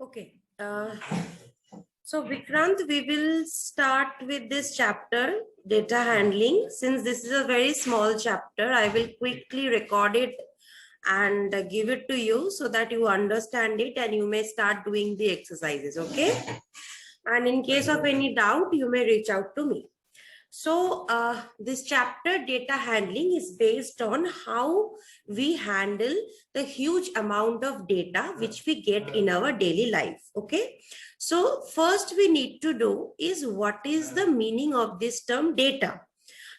Okay. So Vikrant, we will start with this chapter, data handling. Since this is a very small chapter, I will quickly record it and give it to you so that you understand it and you may start doing the exercises. Okay. And in case of any doubt, you may reach out to me. So this chapter, data handling, is based on how we handle the huge amount of data which we get in our daily life. Okay. So first we need to do is what is the meaning of this term data.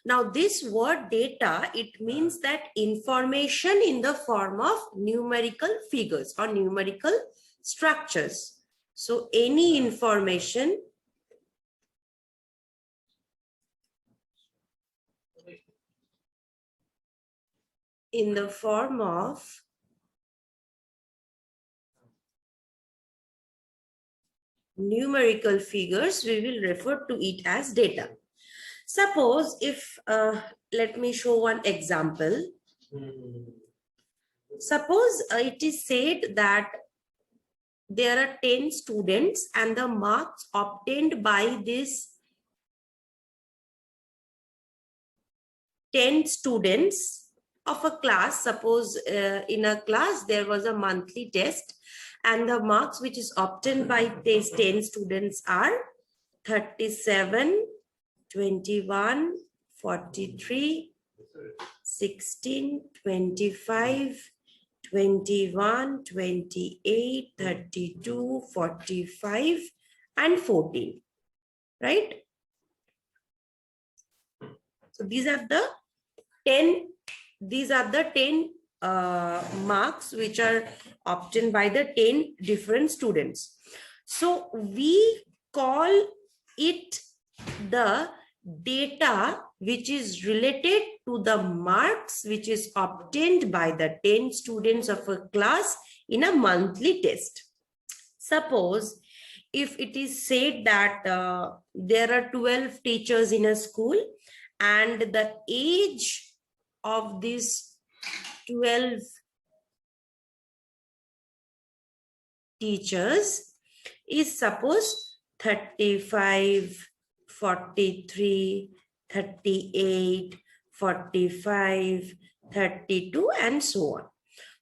Now this word data, it means that information in the form of numerical figures or numerical structures. So any information in the form of numerical figures, we will refer to it as data. Suppose if, let me show one example. Suppose it is said that there are 10 students and the marks obtained by this 10 students of a class. Suppose in a class there was a monthly test and the marks which is obtained by these 10 students are 37, 21, 43, 16, 25, 21, 28, 32, 45, and 14, right? So these are the 10 marks which are obtained by the 10 different students. So we call it the data which is related to the marks which is obtained by the 10 students of a class in a monthly test. Suppose if it is said that there are 12 teachers in a school and the age of these 12 teachers is suppose 35, 43, 38, 45, 32, and so on.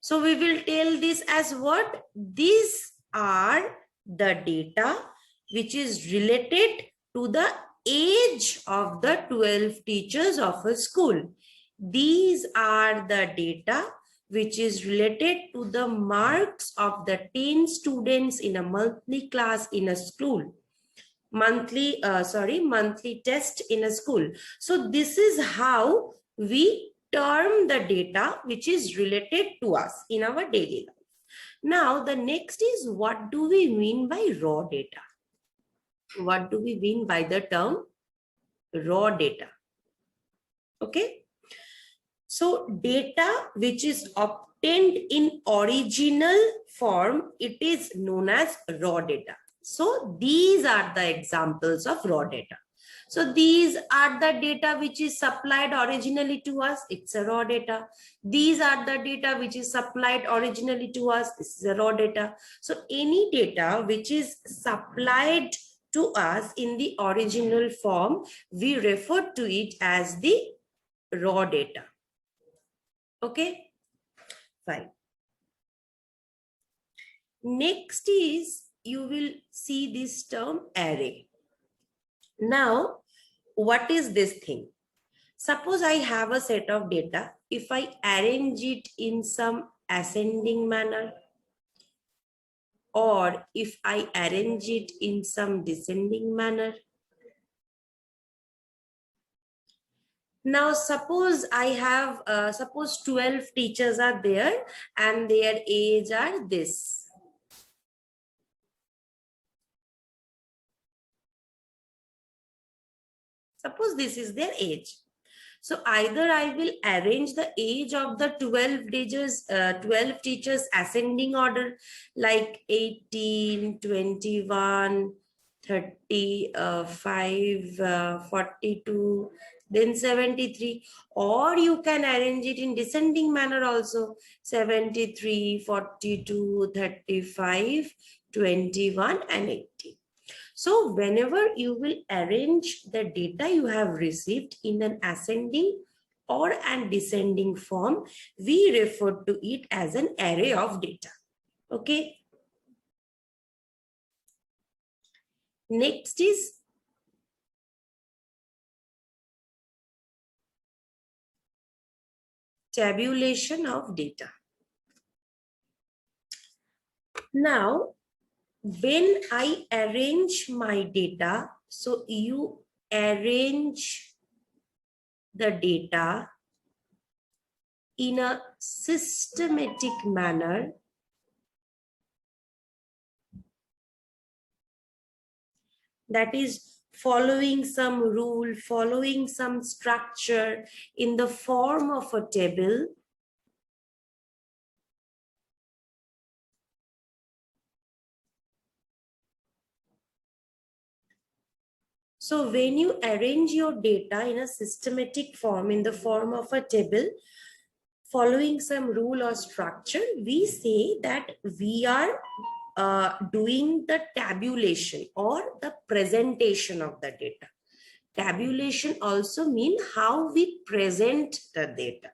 So we will tell this as what? These are the data which is related to the age of the 12 teachers of a school. These are the data which is related to the marks of the 10 students in a monthly class in a school. Monthly test in a school. So this is how we term the data which is related to us in our daily life. Now the next is, what do we mean by raw data? What do we mean by the term raw data? Okay. So data which is obtained in original form, it is known as raw data. So these are the examples of raw data. So these are the data which is supplied originally to us. It's a raw data. These are the data which is supplied originally to us. This is a raw data. So any data which is supplied to us in the original form, we refer to it as the raw data. Okay, fine. Next is, you will see this term array. Now, what is this thing? Suppose I have a set of data. If I arrange it in some ascending manner, or if I arrange it in some descending manner. Now, suppose I have, suppose 12 teachers are there and their age are this. Suppose this is their age. So either I will arrange the age of the 12 teachers ascending order, like 18, 21, 35, 42, then 73, or you can arrange it in descending manner also, 73, 42, 35, 21, and 18. So whenever you will arrange the data you have received in an ascending or an descending form, we refer to it as an array of data. Okay. Next is tabulation of data. Now, when I arrange my data, so you arrange the data in a systematic manner, that is following some rule, following some structure in the form of a table. So when you arrange your data in a systematic form, in the form of a table, following some rule or structure, we say that we are doing the tabulation or the presentation of the data. Tabulation also means how we present the data.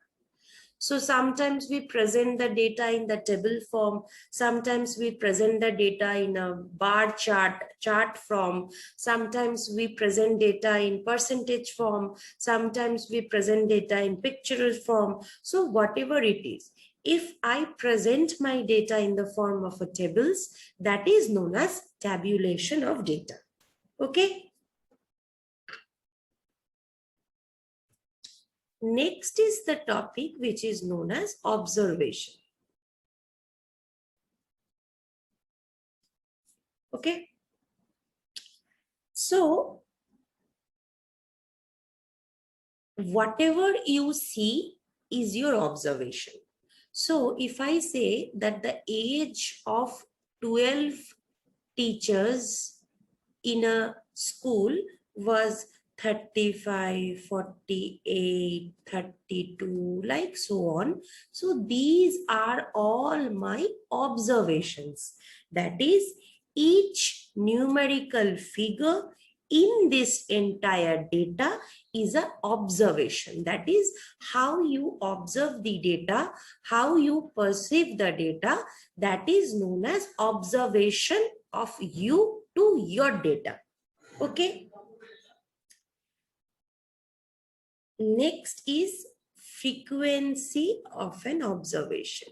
So sometimes we present the data in the table form, sometimes we present the data in a bar chart form, sometimes we present data in percentage form, sometimes we present data in pictorial form. So whatever it is, if I present my data in the form of a tables, that is known as tabulation of data. Okay. Next is the topic which is known as observation. Okay. So whatever you see is your observation. So if I say that the age of 12 teachers in a school was 35, 48, 32, like so on. So these are all my observations. That is, each numerical figure in this entire data is an observation. That is how you observe the data, how you perceive the data. That is known as observation of you to your data. Okay. Next is frequency of an observation.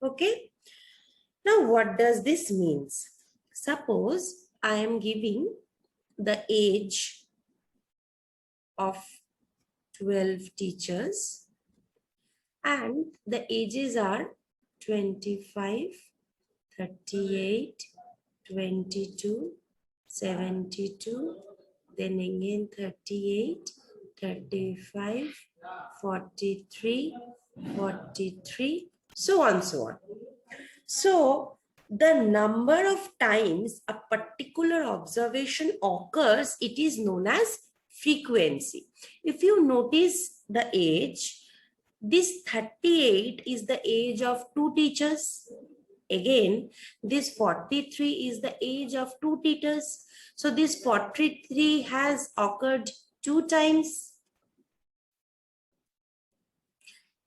Okay. Now, what does this means? Suppose I am giving the age of 12 teachers and the ages are 25, 38, 22, 72, then again 38, 35, 43, 43, so on, so on. So the number of times a particular observation occurs, it is known as frequency. If you notice the age, this 38 is the age of 2 teachers. Again, this 43 is the age of 2 teachers. So this 43 has occurred 2 times.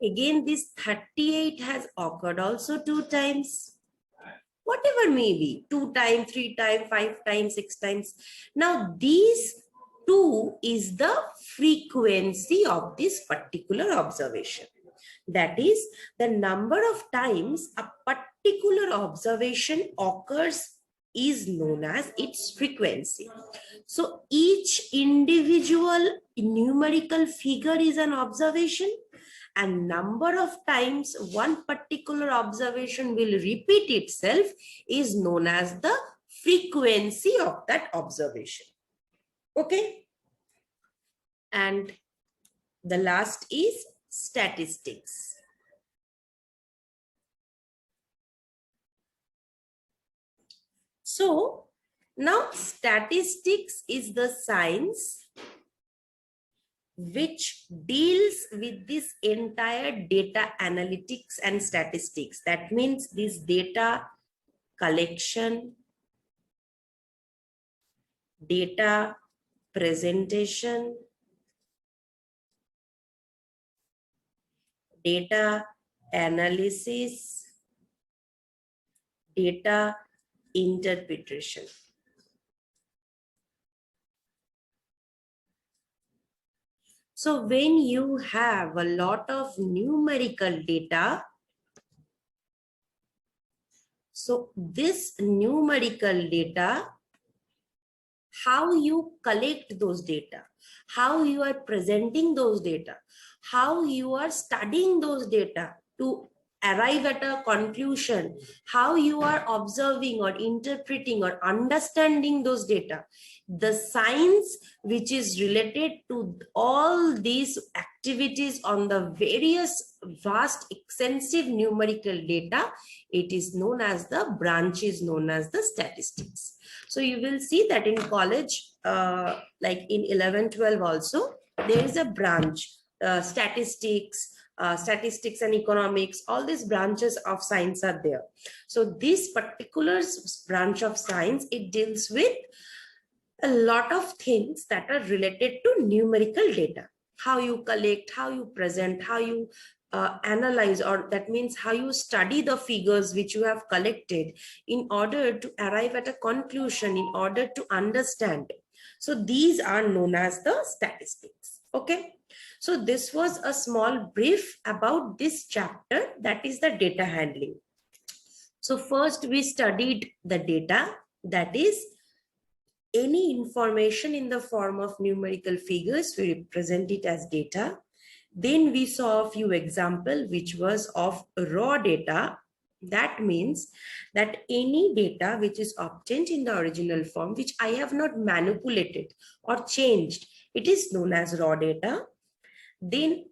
Again, this 38 has occurred also 2 times. Whatever may be, 2 times, 3 times, 5 times, 6 times. Now, these 2 is the frequency of this particular observation. That is, the number of times a particular observation occurs is known as its frequency. So each individual numerical figure is an observation, and number of times one particular observation will repeat itself is known as the frequency of that observation. Okay. And the last is statistics. So now statistics is the science which deals with this entire data analytics and statistics. That means this data collection, data presentation, data analysis, data interpretation. So when you have a lot of numerical data, so this numerical data, how you collect those data, how you are presenting those data, how you are studying those data to arrive at a conclusion, how you are observing or interpreting or understanding those data, the science which is related to all these activities on the various vast extensive numerical data, it is known as the branch is known as the statistics. So you will see that in college, like in 11-12 also, there is a branch, statistics and economics, all these branches of science are there. So this particular branch of science, it deals with a lot of things that are related to numerical data. How you collect, how you present, how you analyze, or that means how you study the figures which you have collected in order to arrive at a conclusion, in order to understand. So these are known as the statistics. Okay. So this was a small brief about this chapter, that is the data handling. So first we studied the data, that is any information in the form of numerical figures, we represent it as data. Then we saw a few examples, which was of raw data. That means that any data which is obtained in the original form, which I have not manipulated or changed, it is known as raw data. Then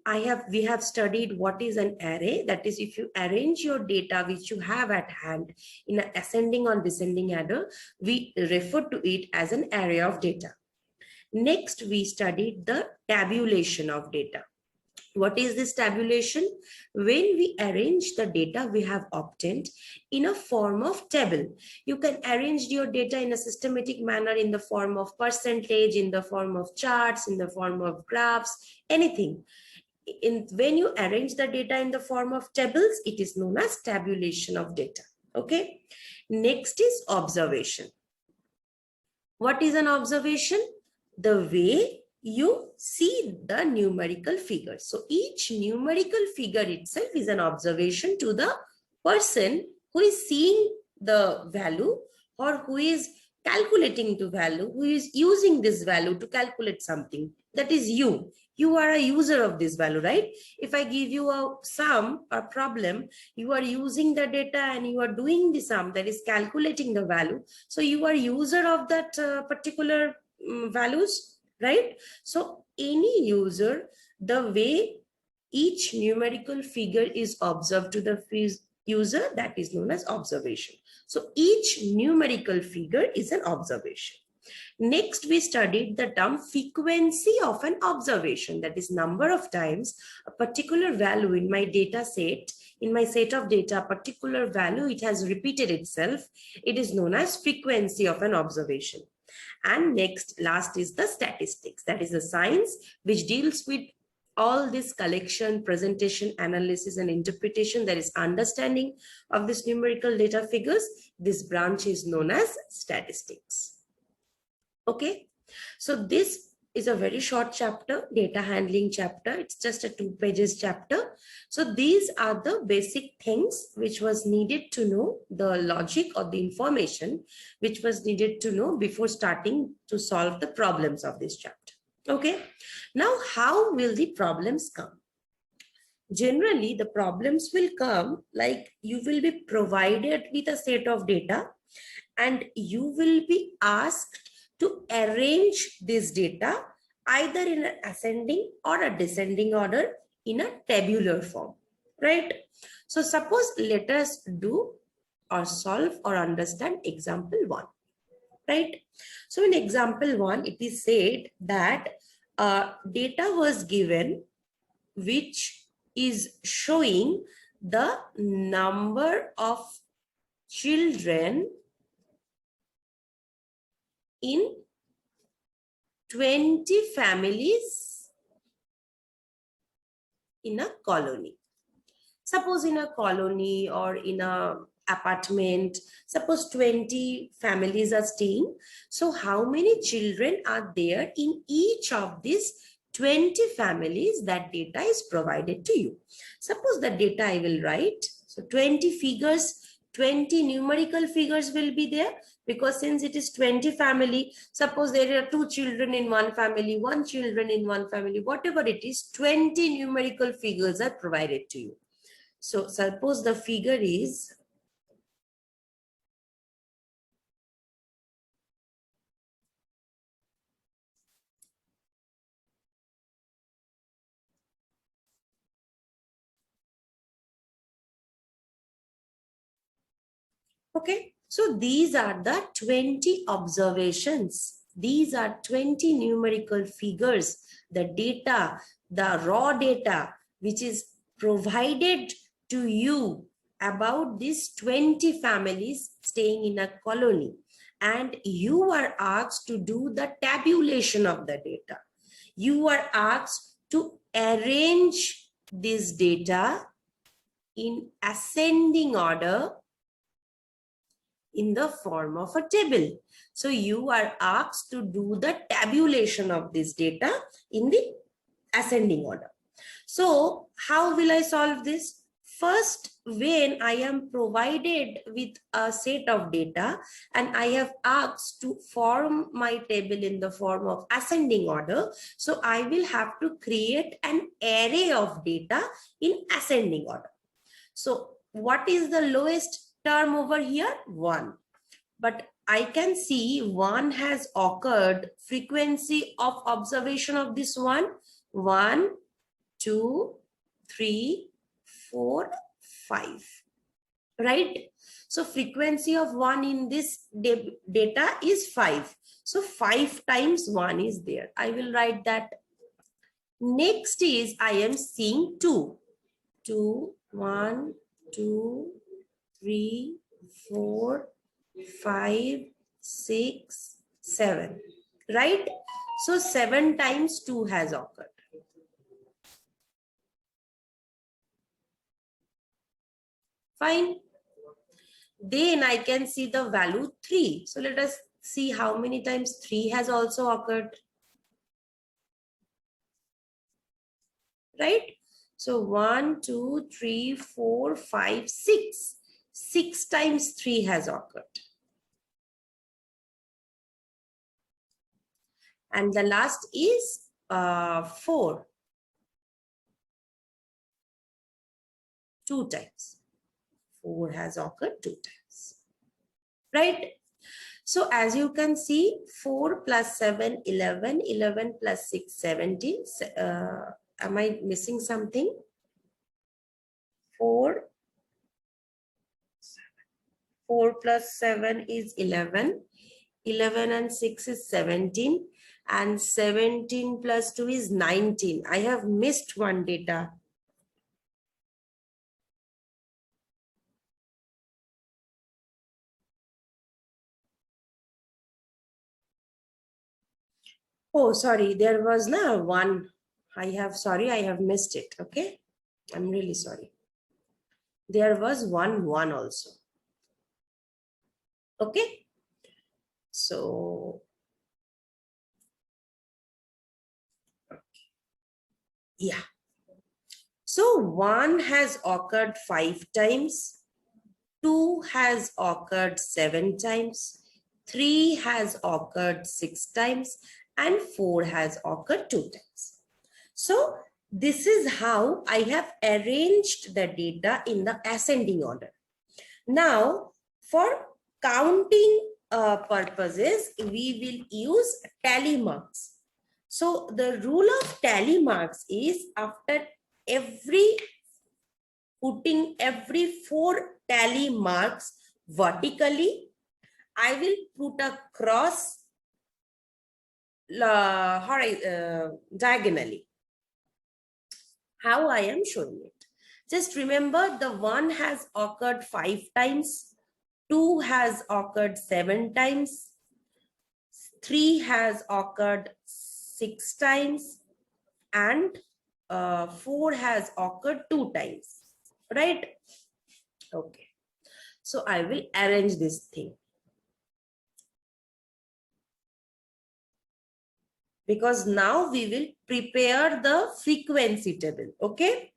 we have studied what is an array. That is, if you arrange your data which you have at hand in an ascending or descending order, we refer to it as an array of data. Next, we studied the tabulation of data. What is this tabulation? When we arrange the data we have obtained in a form of table. You can arrange your data in a systematic manner in the form of percentage, in the form of charts, in the form of graphs, anything. When you arrange the data in the form of tables, it is known as tabulation of data. Okay. Next is observation. What is an observation? The way you see the numerical figure. So each numerical figure itself is an observation to the person who is seeing the value or who is calculating the value, who is using this value to calculate something. That is you. You are a user of this value, right? If I give you a sum or problem, you are using the data and you are doing the sum, that is calculating the value. So you are user of that particular values, right? So any user, the way each numerical figure is observed to the user, that is known as observation. So each numerical figure is an observation. Next, we studied the term frequency of an observation, that is number of times a particular value in my data set, in my set of data, particular value, it has repeated itself. It is known as frequency of an observation. And next, last is the statistics. That is the science which deals with all this collection, presentation, analysis, and interpretation, that is understanding of this numerical data figures. This branch is known as statistics. Okay, so this is a very short chapter, data handling chapter. It's just a 2 pages chapter. So these are the basic things which was needed to know, the logic or the information which was needed to know before starting to solve the problems of this chapter. Okay, now how will the problems come? Generally, the problems will come like you will be provided with a set of data and you will be asked to arrange this data either in an ascending or a descending order in a tabular form, right? So suppose let us do or solve or understand example 1, right? So in example 1, it is said that data was given which is showing the number of children in 20 families in a colony. Suppose in a colony or in a apartment, suppose 20 families are staying. So how many children are there in each of these 20 families? That data is provided to you. Suppose the data I will write. So 20 figures, 20 numerical figures will be there, because since it is 20 family, suppose there are 2 children in one family, 1 children in one family, whatever it is, 20 numerical figures are provided to you. So suppose the figure is okay. So these are the 20 observations. These are 20 numerical figures, the data, the raw data, which is provided to you about these 20 families staying in a colony. And you are asked to do the tabulation of the data. You are asked to arrange this data in ascending order in the form of a table. So you are asked to do the tabulation of this data in the ascending order. So how will I solve this? First, when I am provided with a set of data and I have asked to form my table in the form of ascending order, so I will have to create an array of data in ascending order. So what is the lowest term over here? 1. But I can see 1 has occurred. Frequency of observation of this 1, 1, 2, 3, 4, 5. Right? So frequency of 1 in this data is 5. So 5 times 1 is there. I will write that. Next is I am seeing 2. 2, 1, 2, 3, 4, 5, 6, 7. Right? So 7 times 2 has occurred. Fine. Then I can see the value 3. So let us see how many times 3 has also occurred. Right? So 1, 2, 3, 4, 5, 6. 6 times 3 has occurred. And the last is 4. 2 times. 4 has occurred 2 times. Right? So as you can see, 4 plus 7, 11, 11 plus 6, 17. Am I missing something? 4 plus 7 is 11. 11 and 6 is 17. And 17 plus 2 is 19. I have missed one data. Oh, sorry, there was no one. I have missed it. Okay, I'm really sorry. There was one also. Okay, so yeah. So 1 has occurred 5 times. 2 has occurred 7 times. 3 has occurred 6 times. And 4 has occurred 2 times. So this is how I have arranged the data in the ascending order. Now, for counting purposes, we will use tally marks. So the rule of tally marks is after putting every 4 tally marks vertically, I will put a cross diagonally. How I am showing it? Just remember, the 1 has occurred 5 times, 2 has occurred 7 times, 3 has occurred 6 times, and 4 has occurred 2 times, right? Okay, so I will arrange this thing, because now we will prepare the frequency table. Okay,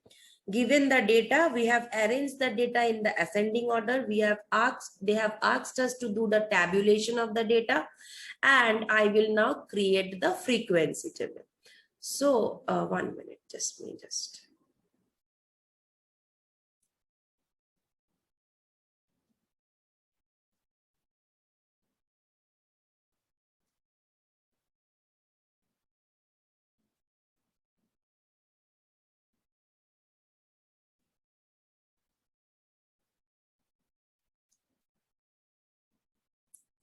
given the data, we have arranged the data in the ascending order. They have asked us to do the tabulation of the data, and I will now create the frequency table. So 1 minute, just.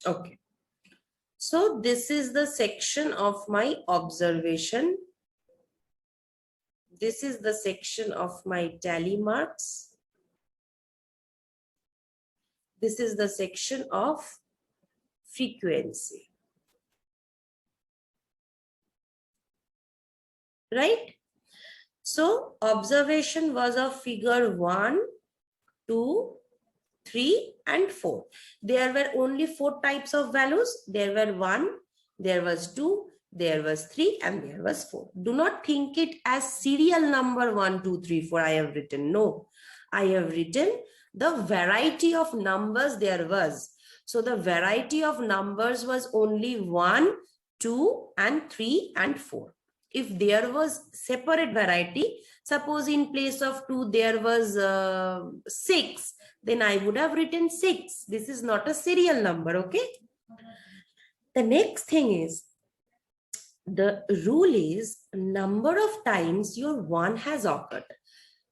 Okay. So this is the section of my observation. This is the section of my tally marks. This is the section of frequency. Right? So observation was of figure 1, 2, 3, and 4. There were only 4 types of values. There were 1, there was 2, there was 3, and there was 4. Do not think it as serial number 1, 2, 3, 4 I have written. No, I have written the variety of numbers there was. So the variety of numbers was only 1, 2, and 3, and 4. If there was separate variety, suppose in place of 2 there was 6, then I would have written 6. This is not a serial number, okay? The next thing is, the rule is number of times your 1 has occurred.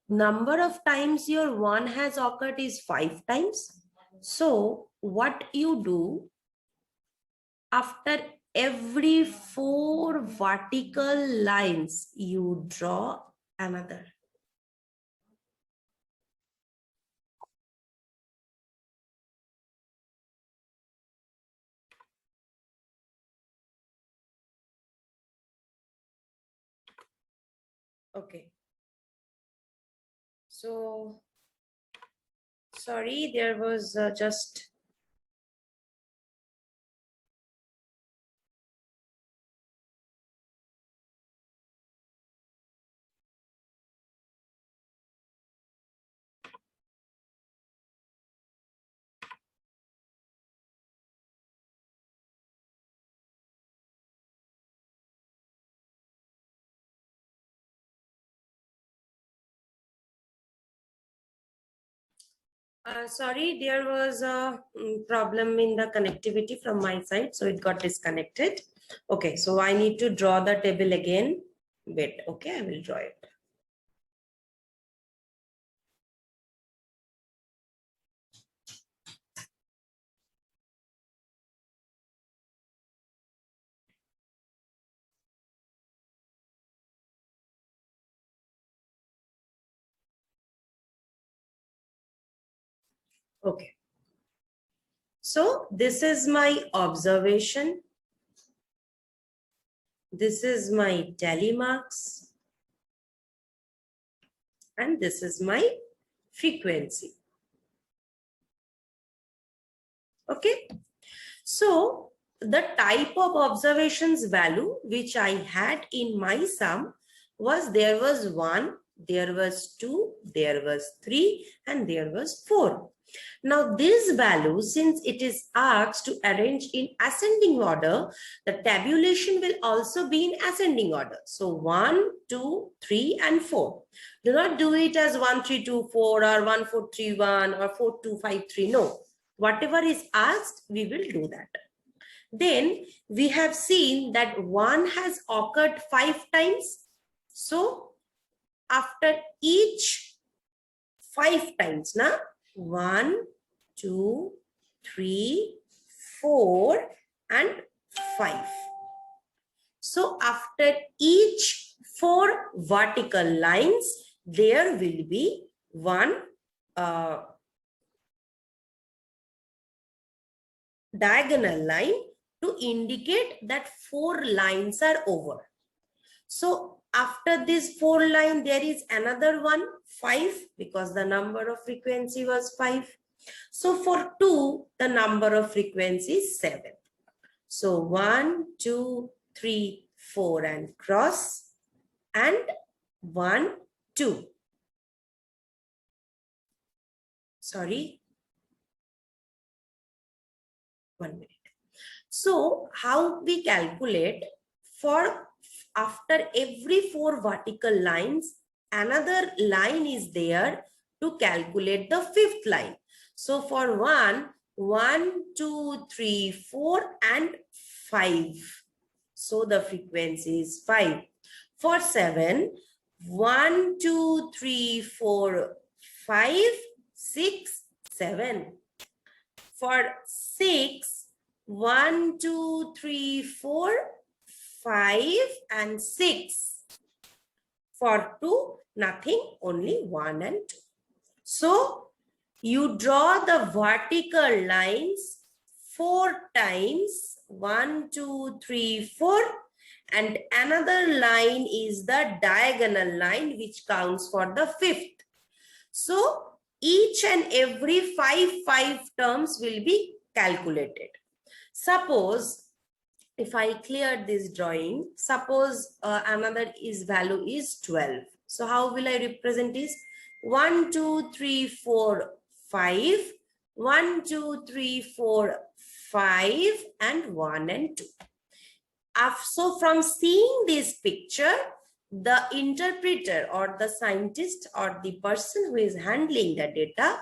Number of times your 1 has occurred is 5 times. So what you do, after every 4 vertical lines, you draw another. Okay. So, sorry, there was just... sorry, there was a problem in the connectivity from my side, so it got disconnected. Okay, so I need to draw the table again. Wait, okay, I will draw it. Okay. So this is my observation. This is my tally marks. And this is my frequency. Okay. So the type of observations value which I had in my sum was, there was 1, there was 2, there was 3, and there was 4. Now this value, since it is asked to arrange in ascending order, the tabulation will also be in ascending order. So 1, 2, 3, and 4. Do not do it as 1, 3, 2, 4 or 1, 4, 3, 1 or 4, 2, 5, 3. No. Whatever is asked, we will do that. Then we have seen that 1 has occurred 5 times. So after each 5 times, now 1, 2, 3, 4, and 5. So after each 4 vertical lines, there will be one diagonal line to indicate that 4 lines are over. So after this 4 line, there is another one, 5, because the number of frequency was 5. So for 2, the number of frequency is 7. So 1, 2, 3, 4 and cross, and 1, 2. Sorry. 1 minute. So how we calculate, for after every 4 vertical lines, another line is there to calculate the 5th line. So for 1, 2, 3, 4 and 5. So the frequency is 5. For 7, 1, 2, 3, 4, 5, 6, 7. For 6, 1, 2, 3, 4, 5 and 6. For 2, nothing, only 1 and 2. So you draw the vertical lines 4 times, 1, 2, 3, 4, and another line is the diagonal line which counts for the 5th. So each and every 5 terms will be calculated. Suppose if I clear this drawing, suppose another value is 12. So how will I represent this? 1, 2, 3, 4, 5. 1, 2, 3, 4, 5 and 1 and 2. So from seeing this picture, the interpreter or the scientist or the person who is handling the data,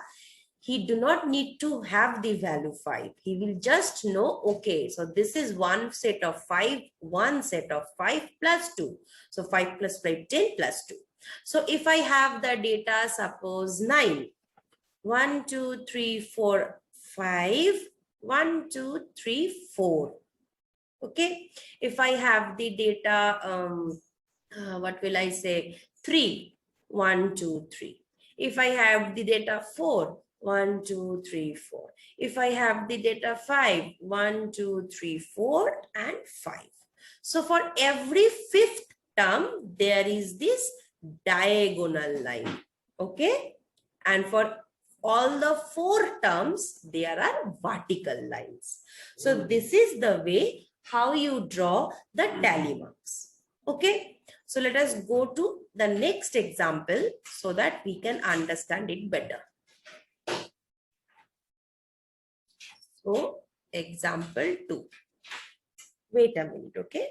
he do not need to have the value 5. He will just know, okay, so this is one set of 5, one set of 5 plus 2. So 5 plus 5, 10 plus 2. So if I have the data, suppose 9, 1, 2, 3, 4, 5, 1, 2, 3, 4. Okay, if I have the data, what will I say, 3, 1, 2, 3. If I have the data 4, 1, 2, 3, 4. If I have the data 5, 1, 2, 3, 4 and 5. So for every 5th term, there is this diagonal line. Okay, and for all the 4 terms, there are vertical lines. So this is the way how you draw the tally marks. Okay, so let us go to the next example so that we can understand it better. So example 2. Wait a minute, okay?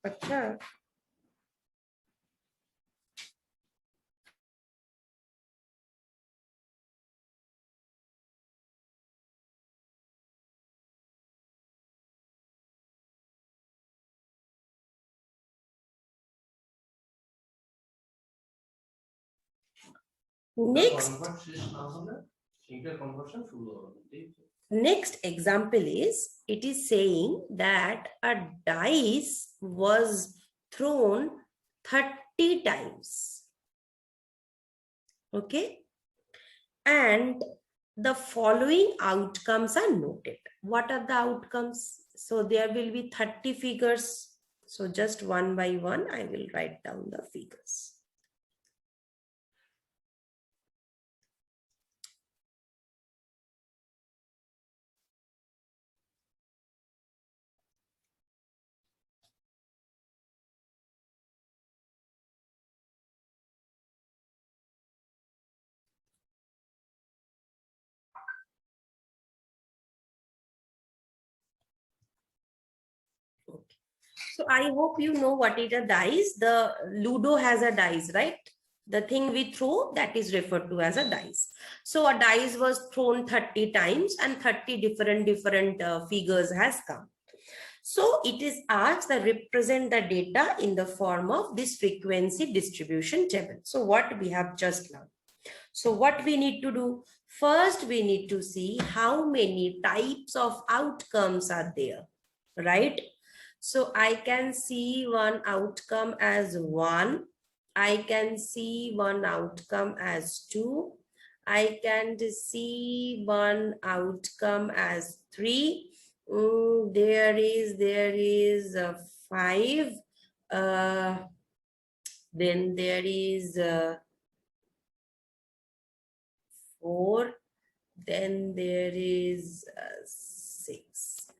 Achha. Next example is, it is saying that a dice was thrown 30 times. Okay, and the following outcomes are noted. What are the outcomes? So there will be 30 figures. So just one by one, I will write down the figures. Okay. So I hope you know what is a dice. The Ludo has a dice, right? The thing we throw, that is referred to as a dice. So a dice was thrown 30 times and 30 different figures has come. So it is asked to represent the data in the form of this frequency distribution table. So what we have just learned. So what we need to do? First, we need to see how many types of outcomes are there. right? So I can see one outcome as 1. I can see one outcome as 2. I can see one outcome as 3. There is a 5. Then there is 4. Then there is 6.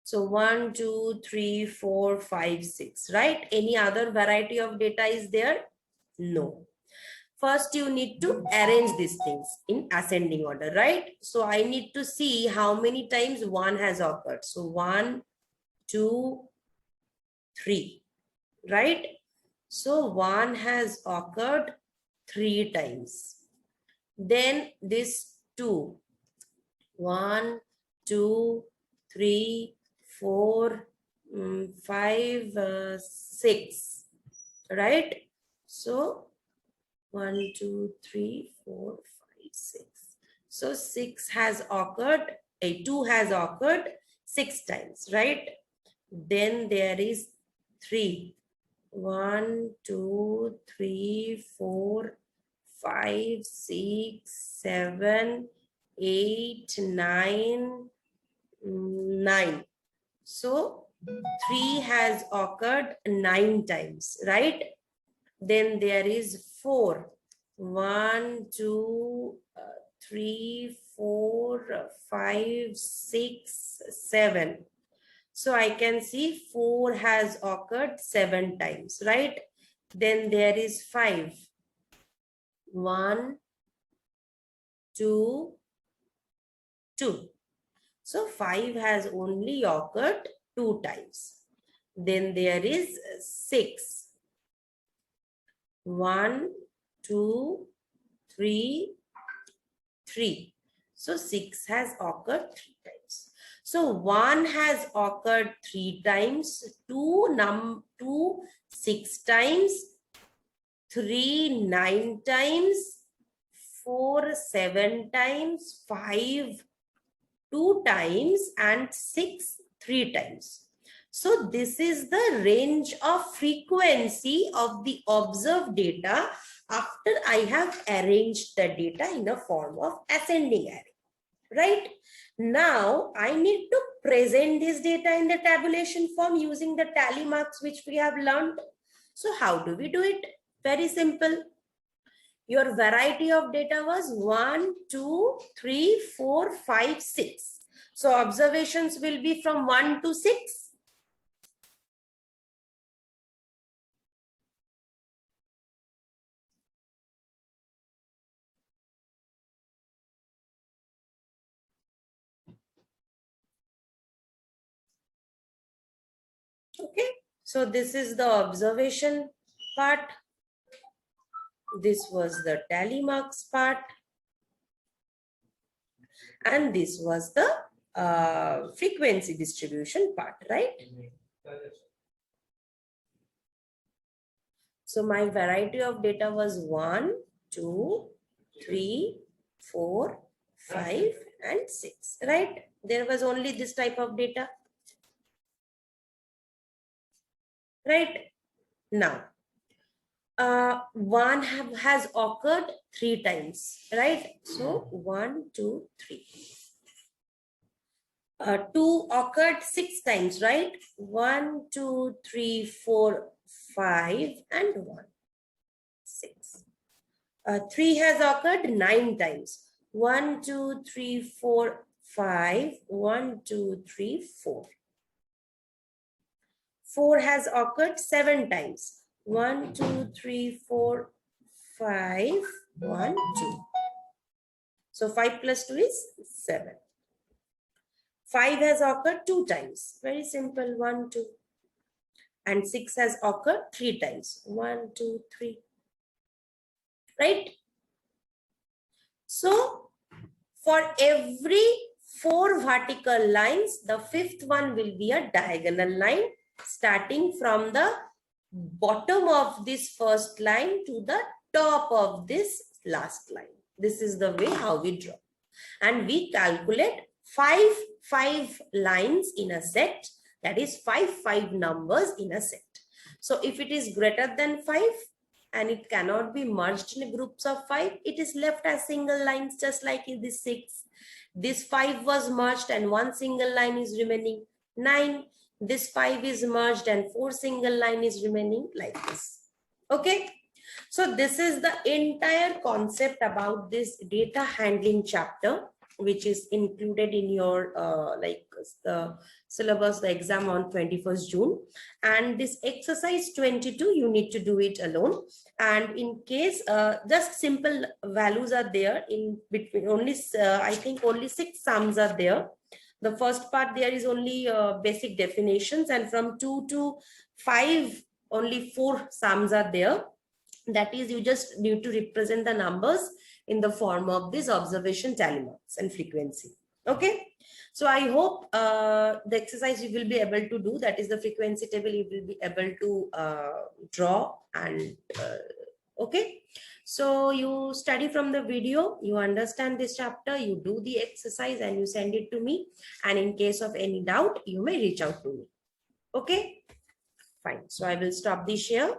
So 1, 2, 3, 4, 5, 6, right? Any other variety of data is there? No. First, you need to arrange these things in ascending order, right? So I need to see how many times 1 has occurred. So 1, 2, 3, right? So 1 has occurred 3 times. Then this 2, 1, 2, 3, 4, 5, 6, right? So 1, 2, 3, 4, 5, 6. So 6 has occurred, 2 has occurred 6 times, right? Then there is 3. 1, 2, 3, 4, 5, 6, 7, 8, 9, 9. So 3 has occurred 9 times, right? Then there is 4. 1, 2, 3, 4, 5, 6, 7. So I can see 4 has occurred 7 times, right? Then there is 5. 1, 2, 2. So 5 has only occurred 2 times. Then there is 6. 1, 2, 3, 3. So 6 has occurred 3 times. So 1 has occurred 3 times, 2 6 times, 3 9 times, 4 7 times, 5 2 times, and 6 3 times. So this is the range of frequency of the observed data after I have arranged the data in a form of ascending array, right? Now I need to present this data in the tabulation form using the tally marks which we have learned. So how do we do it? Very simple. Your variety of data was 1, 2, 3, 4, 5, 6. So observations will be from 1 to 6. Okay, so this is the observation part. This was the tally marks part. And this was the frequency distribution part, right? So my variety of data was 1, 2, 3, 4, 5, and 6, right? There was only this type of data. Right? Now, 1 has occurred 3 times, right? So 1, 2, 3. 2 occurred 6 times, right? 1, 2, 3, 4, 5, and 1, 6. 3 has occurred 9 times. 1, 2, 3, 4, 5, 1, 2, 3, 4. 4 has occurred 7 times. 1, 2, 3, 4, 5, 1, 2. So 5 plus 2 is 7. 5 has occurred 2 times. Very simple, 1, 2. And 6 has occurred 3 times. 1, 2, 3. Right? So for every 4 vertical lines, the 5th one will be a diagonal line starting from the bottom of this first line to the top of this last line. This is the way how we draw. And we calculate 5 lines in a set, That is 5 numbers in a set. So if it is greater than 5 and it cannot be merged in groups of 5, it is left as single lines, just like in this 6. This 5 was merged and 1 single line is remaining. 9. This 5 is merged and 4 single line is remaining, like this. Okay. So this is the entire concept about this data handling chapter, which is included in your the syllabus, the exam on 21st June. And this exercise 22, you need to do it alone. And in case just simple values are there in between, only I think only 6 sums are there. The first part there is only basic definitions, and from 2 to 5 only 4 sums are there. That is, you just need to represent the numbers in the form of this observation, tally marks, and frequency. Okay. So I hope the exercise you will be able to do, that is the frequency table, you will be able to draw and okay. So you study from the video, you understand this chapter, you do the exercise and you send it to me. And in case of any doubt, you may reach out to me. Okay, fine. So I will stop the share.